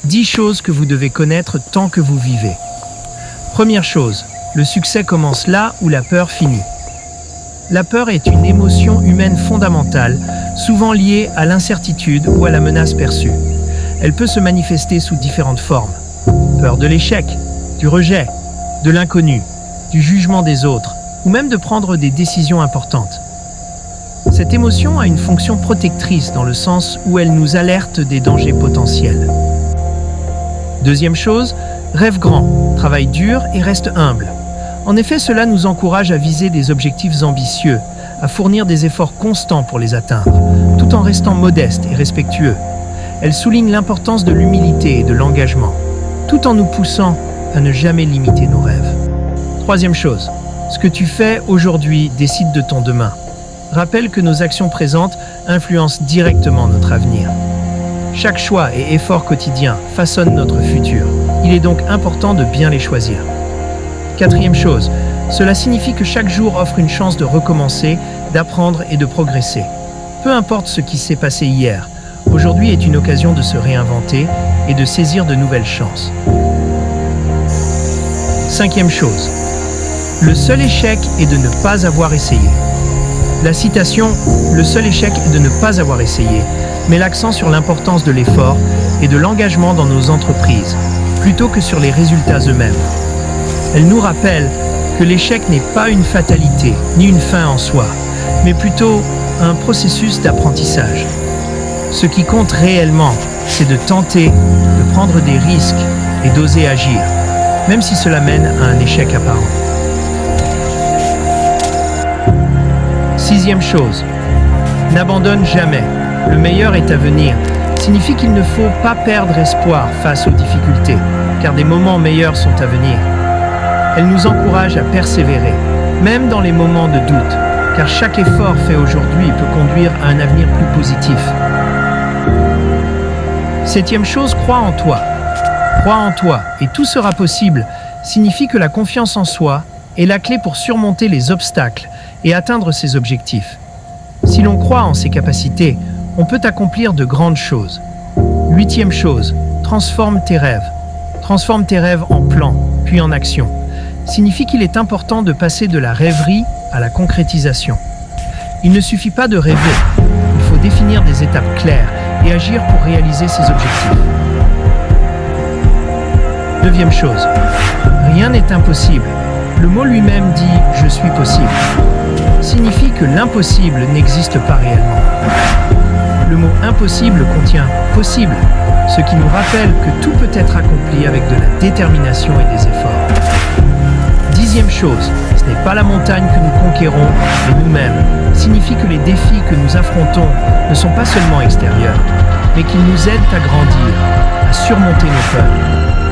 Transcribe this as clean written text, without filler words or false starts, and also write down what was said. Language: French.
10 choses que vous devez connaître tant que vous vivez. Première chose, le succès commence là où la peur finit. La peur est une émotion humaine fondamentale, souvent liée à l'incertitude ou à la menace perçue. Elle peut se manifester sous différentes formes. Peur de l'échec, du rejet, de l'inconnu, du jugement des autres, ou même de prendre des décisions importantes. Cette émotion a une fonction protectrice dans le sens où elle nous alerte des dangers potentiels. Deuxième chose, rêve grand, travaille dur et reste humble. En effet, cela nous encourage à viser des objectifs ambitieux, à fournir des efforts constants pour les atteindre, tout en restant modeste et respectueux. Elle souligne l'importance de l'humilité et de l'engagement, tout en nous poussant à ne jamais limiter nos rêves. Troisième chose, ce que tu fais aujourd'hui décide de ton demain. Rappelle que nos actions présentes influencent directement notre avenir. Chaque choix et effort quotidien façonnent notre futur. Il est donc important de bien les choisir. Quatrième chose, cela signifie que chaque jour offre une chance de recommencer, d'apprendre et de progresser. Peu importe ce qui s'est passé hier, aujourd'hui est une occasion de se réinventer et de saisir de nouvelles chances. Cinquième chose, le seul échec est de ne pas avoir essayé. La citation « Le seul échec est de ne pas avoir essayé » met l'accent sur l'importance de l'effort et de l'engagement dans nos entreprises, plutôt que sur les résultats eux-mêmes. Elle nous rappelle que l'échec n'est pas une fatalité, ni une fin en soi, mais plutôt un processus d'apprentissage. Ce qui compte réellement, c'est de tenter, de prendre des risques et d'oser agir, même si cela mène à un échec apparent. Sixième chose, n'abandonne jamais. Le meilleur est à venir signifie qu'il ne faut pas perdre espoir face aux difficultés, car des moments meilleurs sont à venir. Elle nous encourage à persévérer, même dans les moments de doute, car chaque effort fait aujourd'hui peut conduire à un avenir plus positif. Septième chose, crois en toi. Crois en toi et tout sera possible signifie que la confiance en soi est la clé pour surmonter les obstacles et atteindre ses objectifs. Si l'on croit en ses capacités, on peut accomplir de grandes choses. Huitième chose, transforme tes rêves. Transforme tes rêves en plans, puis en actions. Signifie qu'il est important de passer de la rêverie à la concrétisation. Il ne suffit pas de rêver, il faut définir des étapes claires et agir pour réaliser ses objectifs. Neuvième chose, rien n'est impossible. Le mot lui-même dit « je suis possible » signifie que l'impossible n'existe pas réellement. Le mot impossible contient possible, ce qui nous rappelle que tout peut être accompli avec de la détermination et des efforts. Dixième chose, ce n'est pas la montagne que nous conquérons, mais nous-mêmes. Signifie que les défis que nous affrontons ne sont pas seulement extérieurs, mais qu'ils nous aident à grandir, à surmonter nos peurs.